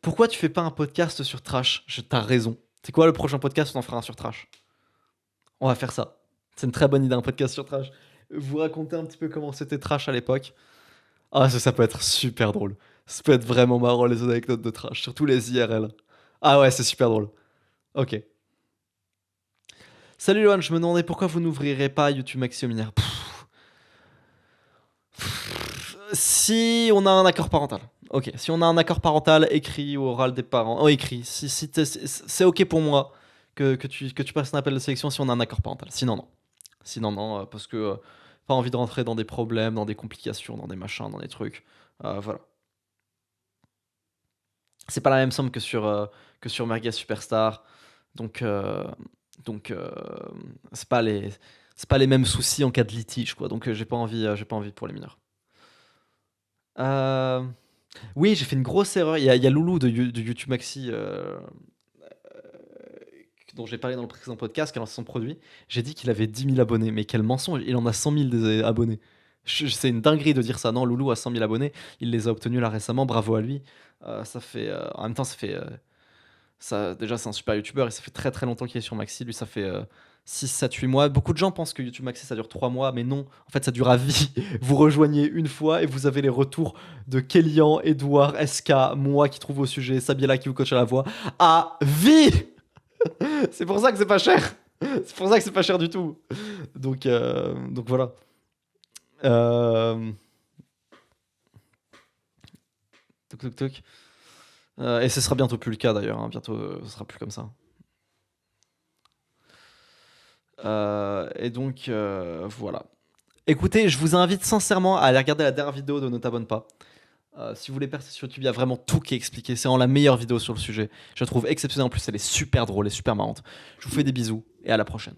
Pourquoi tu fais pas un podcast sur Trash? T'as raison. C'est quoi le prochain podcast? On en fera un sur Trash. On va faire ça. C'est une très bonne idée, un podcast sur Trash. Vous raconter un petit peu comment c'était Trash à l'époque. Ah, ça peut être super drôle. Ça peut être vraiment marrant les anecdotes de Trash, surtout les IRL. Ah ouais, c'est super drôle. Ok. Salut Lohan, je me demandais pourquoi vous n'ouvrirez pas YouTube Maxi au mineur. Si on a un accord parental. Ok, si on a un accord parental écrit ou oral des parents. Oh, écrit. Si c'est ok pour moi que tu passes un appel de sélection si on a un accord parental. Sinon, non. Sinon, non, parce que pas envie de rentrer dans des problèmes, dans des complications, dans des machins, dans des trucs. Voilà. C'est pas la même somme que sur Merguez Superstar. Donc, donc c'est pas les mêmes soucis en cas de litige, quoi. Donc, j'ai pas envie pour les mineurs. Euh, Oui, j'ai fait une grosse erreur. Il y a Loulou de YouTube Maxi, dont j'ai parlé dans le précédent podcast, qui a lancé son produit. J'ai dit qu'il avait 10 000 abonnés, mais quel mensonge! Il en a 100 000 des abonnés. C'est une dinguerie de dire ça. Non, Loulou a 100 000 abonnés. Il les a obtenus là récemment. Bravo à lui. En même temps, ça fait. Déjà, c'est un super youtubeur et ça fait très très longtemps qu'il est sur Maxi. Lui, ça fait 6, 7, 8 mois. Beaucoup de gens pensent que YouTube Maxi ça dure 3 mois, mais non. En fait, ça dure à vie. Vous rejoignez une fois et vous avez les retours de Kélian, Edouard, SK, moi qui trouve au sujet, Sabiela qui vous coach à la voix. À vie. C'est pour ça que c'est pas cher. C'est pour ça que c'est pas cher du tout. Donc voilà. Euh... Toc toc toc. Et ce sera bientôt plus le cas d'ailleurs, hein. Bientôt, ce sera plus comme ça. Et donc, voilà. Écoutez, je vous invite sincèrement à aller regarder la dernière vidéo de Ne t'abonne pas. Si vous voulez percer sur YouTube, il y a vraiment tout qui est expliqué. C'est vraiment la meilleure vidéo sur le sujet. Je la trouve exceptionnelle. En plus, elle est super drôle et super marrante. Je vous fais des bisous et à la prochaine.